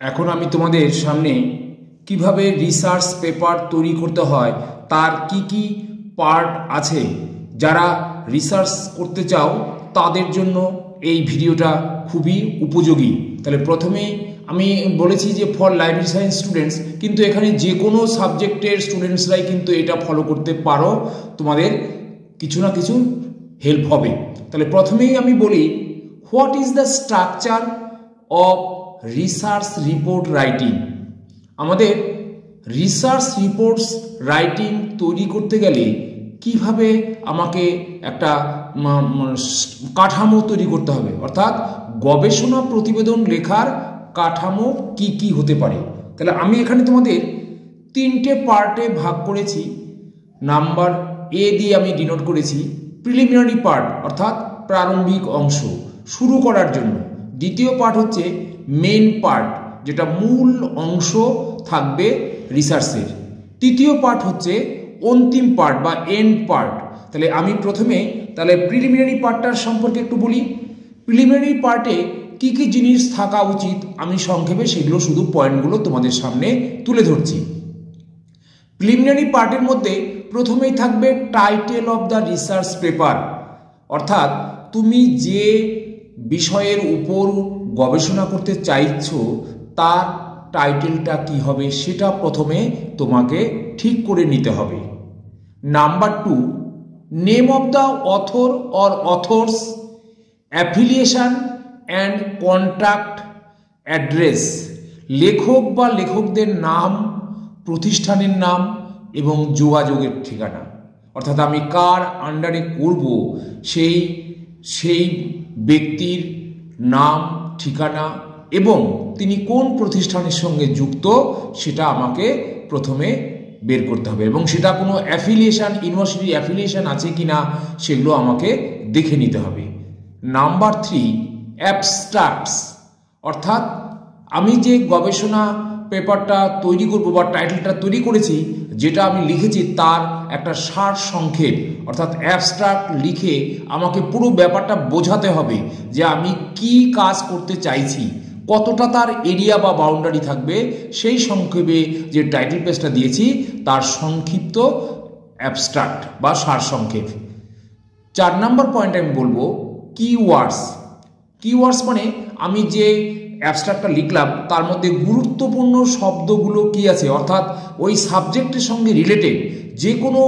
এখন আমি তোমাদের সামনে কিভাবে রিসার্চ পেপার তৈরি করতে হয় তার কি পার্ট আছে, যারা রিসার্চ করতে চাও তাদের জন্য এই ভিডিওটা খুবই উপযোগী। তাহলে প্রথমে আমি বলেছি যে ফর লাইব্রেরি সায়েন্স স্টুডেন্টস, কিন্তু এখানে যে কোনো সাবজেক্টের স্টুডেন্টসরাই কিন্তু এটা ফলো করতে পারো, তোমাদের কিছু না কিছু হেল্প হবে। তাহলে প্রথমেই আমি বলি, what is the structure of research report writing. আমাদের রিসার্চ রিপোর্টস রাইটিং তৈরি করতে গেলে কিভাবে আমাকে একটা কাঠামো তৈরি করতে হবে, অর্থাৎ গবেষণা প্রতিবেদন লেখার কাঠামো কি হতে পারে। তাহলে আমি এখানে তোমাদের তিনটে পার্টে ভাগ করেছি। নাম্বার এ দিয়ে আমি ডিনোট করেছি প্রিলিমিনারি পার্ট, অর্থাৎ প্রারম্ভিক অংশ শুরু করার জন্য। দ্বিতীয় পার্ট হচ্ছে মেন পার্ট, যেটা মূল অংশ থাকবে রিসার্চের। তৃতীয় পার্ট হচ্ছে অন্তিম পার্ট বা এন্ড পার্ট। তাহলে আমি প্রথমে প্রিলিমিনারি পার্টটার সম্পর্কে একটু বলি। প্রিলিমিনারি পার্টে কি জিনিস থাকা উচিত আমি সংক্ষেপে সেগুলো শুধু পয়েন্টগুলো তোমাদের সামনে তুলে ধরছি। প্রিলিমিনারি পার্টের মধ্যে প্রথমেই থাকবে title of the research paper, অর্থাৎ তুমি যে বিষয়ের উপর গবেষণা করতে চাইছো তার টাইটেলটা কি হবে সেটা প্রথমে তোমাকে ঠিক করে নিতে হবে। Number 2, name of the author or authors, affiliation and contact address, লেখক বা লেখকদের নাম, প্রতিষ্ঠানের নাম এবং যোগাযোগের ঠিকানা, অর্থাৎ আমি কার আন্ডারে করব সেই ব্যক্তির নাম, ঠিকানা এবং তিনি কোন প্রতিষ্ঠানের সঙ্গে যুক্ত সেটা আমাকে প্রথমে বের করতে হবে, এবং সেটা কোনো অ্যাফিলিয়েশন, ইউনিভার্সিটি অ্যাফিলিয়েশন আছে কিনা সেগুলো আমাকে দেখে নিতে হবে। নাম্বার 3, অ্যাবস্ট্রাক্টস, অর্থাৎ আমি যে গবেষণা পেপারটা তৈরি করব বা টাইটেলটা তৈরি করেছি, যেটা আমি লিখেছি তার একটা সার সংক্ষেপ, অর্থাৎ অ্যাবস্ট্রাক্ট লিখে আমাকে পুরো ব্যাপারটা বোঝাতে হবে যে আমি কি কাজ করতে চাইছি, কতটা তার এরিয়া বা বাউন্ডারি থাকবে, সেই সংক্ষেপে যে টাইটেল পেজটা দিয়েছি তার সংক্ষিপ্ত অ্যাবস্ট্রাক্ট বা সার সংক্ষেপ। 4 নম্বর পয়েন্ট আমি বলবো কিওয়ার্ডস। কিওয়ার্ডস মানে আমি যে অ্যাবস্ট্রাক্টটা লিখলাম তার মধ্যে গুরুত্বপূর্ণ শব্দগুলো কি আছে, অর্থাৎ ওই সাবজেক্টের সঙ্গে রিলেটেড যে কোনো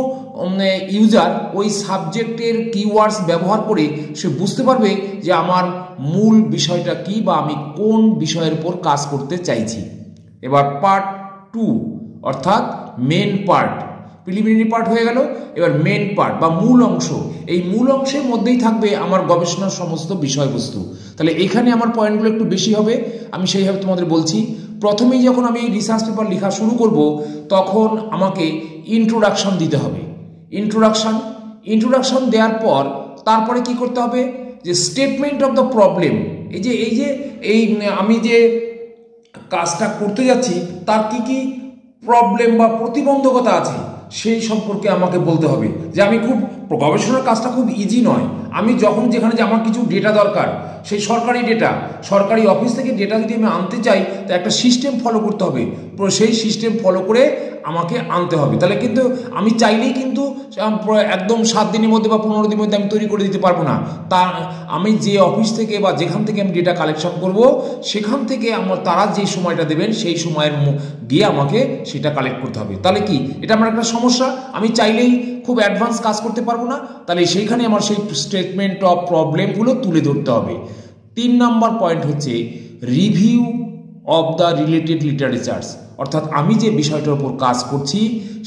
ইউজার ওই সাবজেক্টের কিওয়ার্ডস ব্যবহার করে সে বুঝতে পারবে যে আমার মূল বিষয়টা কি বা আমি কোন বিষয়ের উপর কাজ করতে চাইছি। এবার পার্ট 2, অর্থাৎ মেন পার্ট। প্রিলিমিনারি পার্ট হয়ে গেল, এবার মেন পার্ট বা মূল অংশ। এই মূল অংশের মধ্যেই থাকবে আমার গবেষণার সমস্ত বিষয়বস্তু। তাহলে এখানে আমার পয়েন্টগুলো একটু বেশি হবে, আমি সেইভাবে তোমাদের বলছি। প্রথমেই যখন আমি রিসার্চ পেপার লেখা শুরু করব তখন আমাকে ইন্ট্রোডাকশন দিতে হবে। ইন্ট্রোডাকশন দেওয়ার পর তারপরে কি করতে হবে, যে স্টেটমেন্ট অফ দ্য প্রবলেম, এই আমি যে কাজটা করতে যাচ্ছি তার কি প্রবলেম বা প্রতিবন্ধকতা আছে সেই সম্পর্কে আমাকে বলতে হবে। যে আমি গবেষণার কাজটা খুব ইজি নয়। আমি যখন যেখানে যে আমার কিছু ডেটা দরকার, সেই সরকারি অফিস থেকে ডেটা যদি আমি আনতে চাই তা একটা সিস্টেম ফলো করতে হবে, সেই সিস্টেম ফলো করে আমাকে আনতে হবে। তাহলে কিন্তু আমি চাইলেই কিন্তু একদম 7 দিনের মধ্যে বা 15 দিনের মধ্যে আমি তৈরি করে দিতে পারবো না। তা আমি যে অফিস থেকে বা যেখান থেকে আমি ডেটা কালেকশন করব সেখান থেকে তারা যে সময়টা দেবেন সেই সময়ের গিয়ে আমাকে সেটা কালেক্ট করতে হবে। তাহলে কি এটা আমার একটা সমস্যা, আমি চাইলেই খুব অ্যাডভান্স কাজ করতে পারবো না। তাহলে সেইখানে আমার সেই স্টেটমেন্ট অফ প্রবলেমগুলো তুলে ধরতে হবে। 3 নম্বর পয়েন্ট হচ্ছে review of the related literatures, অর্থাৎ আমি যে বিষয়টার উপর কাজ করছি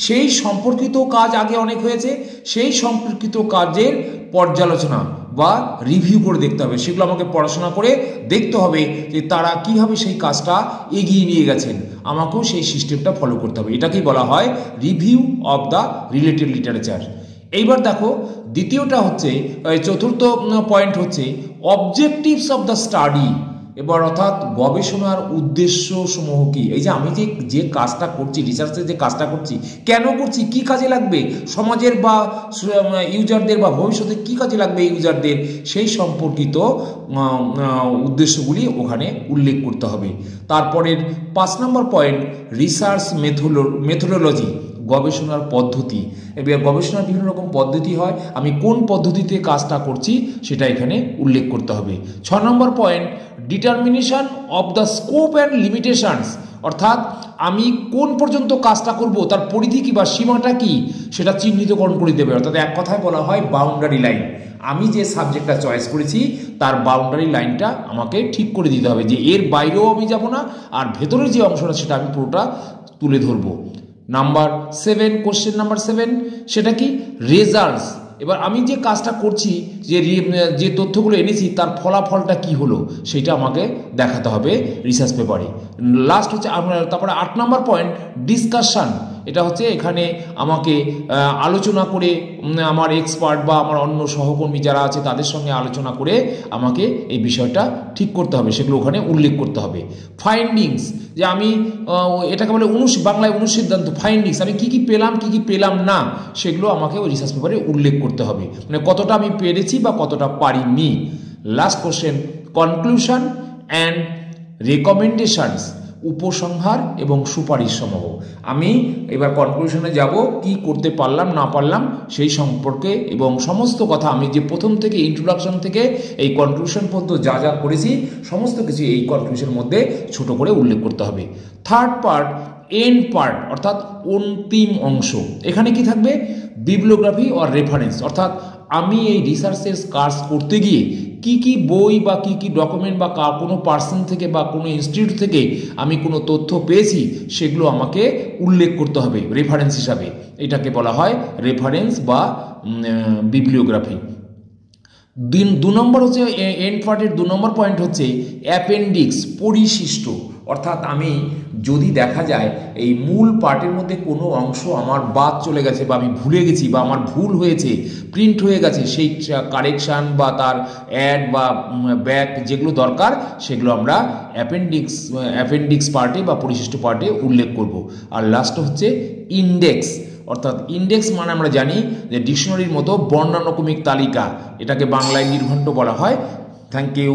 সেই সম্পর্কিত কাজ আগে অনেক হয়েছে, সেই সম্পর্কিত কাজের পর্যালোচনা বা রিভিউ করে দেখতে হবে। সেগুলো আমাকে পড়াশোনা করে দেখতে হবে যে তারা কীভাবে সেই কাজটা এগিয়ে নিয়ে গেছেন, আমাকেও সেই সিস্টেমটা ফলো করতে হবে। এটাকেই বলা হয় review of the related literature. এইবার দেখো দ্বিতীয়টা হচ্ছে, চতুর্থ পয়েন্ট হচ্ছে অবজেক্টিভস অফ দ্য স্টাডি। এবার অর্থাৎ গবেষণার উদ্দেশ্য সমূহ কি, এই যে আমি যে কাজটা করছি, রিসার্চের যে কাজটা করছি, কেন করছি, কি কাজে লাগবে সমাজের বা ইউজারদের, বা ভবিষ্যতে কি কাজে লাগবে ইউজারদের, সেই সম্পর্কিত উদ্দেশ্যগুলি ওখানে উল্লেখ করতে হবে। তারপরের 5 নম্বর পয়েন্ট, রিসার্চ মেথোডোলজি, গবেষণার পদ্ধতি। এবার গবেষণার বিভিন্ন রকম পদ্ধতি হয়, আমি কোন পদ্ধতিতে কাজটা করছি সেটা এখানে উল্লেখ করতে হবে। 6 নম্বর point, determination of the scope and limitations, অর্থাৎ আমি কোন পর্যন্ত কাজটা করব, তার পরিধি কি বা সীমাটা কি সেটা চিহ্নিতকরণ করে দেবে। অর্থাৎ এক কথায় বলা হয় বাউন্ডারি লাইন। আমি যে সাবজেক্টটা চয়েস করেছি তার বাউন্ডারি লাইনটা আমাকে ঠিক করে দিতে হবে, যে এর বাইরেও আমি যাব না, আর ভেতরের যে অংশটা সেটা আমি পুরোটা তুলে ধরবো। নাম্বার 7, কোশ্চেন নাম্বার 7, সেটা কি, রেজাল্টস। এবার আমি যে কাজটা করছি, যে তথ্যগুলো এনেছি তার ফলাফলটা কি হলো সেটা আমাকে দেখাতে হবে রিসার্চ পেপারে। লাস্ট হচ্ছে তারপরে 8 নম্বর পয়েন্ট, ডিসকাশন। এটা হচ্ছে এখানে আমাকে আলোচনা করে, আমার এক্সপার্ট বা আমার অন্য সহকর্মী যারা আছে তাদের সঙ্গে আলোচনা করে আমাকে এই বিষয়টা ঠিক করতে হবে, সেগুলো ওখানে উল্লেখ করতে হবে। ফাইন্ডিংস, যে আমি এটাকে বলে বাংলায় অনুসিদ্ধান্ত। ফাইন্ডিংস, আমি কি কি পেলাম কি কি পেলাম না সেগুলো আমাকে ওই রিসার্চ পেপারে উল্লেখ করতে হবে, মানে কতটা আমি পেরেছি বা কতটা পারিনি। Last question, conclusion and recommendations, উপসংহার এবং সুপারিশ সমূহ। আমি এবার কনক্লুশনে যাব, কি করতে পারলাম না পারলাম সেই সম্পর্কে, এবং সমস্ত কথা আমি যে প্রথম থেকে ইন্ট্রোডাকশন থেকে এই কনক্লুশন পর্যন্ত যা যা করেছি সমস্ত কিছু এই কনক্লুশনের মধ্যে ছোট করে উল্লেখ করতে হবে। থার্ড পার্ট, এন্ড পার্ট, অর্থাৎ অন্তিম অংশ। এখানে কি থাকবে, বিবলিওগ্রাফি অর রেফারেন্স, অর্থাৎ আমি এই রিসার্চের কাজ করতে গিয়ে কি কি বই বা কি কি ডকুমেন্ট বা কোনো পার্সন থেকে বা কোনো ইনস্টিটিউট থেকে আমি কোনো তথ্য পেয়েছি সেগুলো আমাকে উল্লেখ করতে হবে রেফারেন্স হিসাবে। এটাকে বলা হয় রেফারেন্স বা বিবলিওগ্রাফি। 2 নম্বর হচ্ছে এন্ড পার্টের 2 নম্বর পয়েন্ট হচ্ছে অ্যাপেন্ডিক্স, পরিশিষ্ট। অর্থাৎ আমি যদি দেখা যায় এই মূল পার্টের মধ্যে কোনো অংশ আমার বাদ চলে গেছে, বা আমি ভুলে গেছি, বা আমার ভুল হয়েছে, প্রিন্ট হয়ে গেছে, সেই কারেকশান বা তার অ্যাড বা ব্যাক যেগুলো দরকার সেগুলো আমরা অ্যাপেন্ডিক্স পার্টে বা পরিশিষ্ট পার্টে উল্লেখ করব। আর লাস্ট হচ্ছে ইন্ডেক্স, অর্থাৎ ইন্ডেক্স মানে আমরা জানি যে ডিকশনারির মতো বর্ণানুক্রমিক তালিকা, এটাকে বাংলায় নির্ঘণ্ট বলা হয়। Thank you.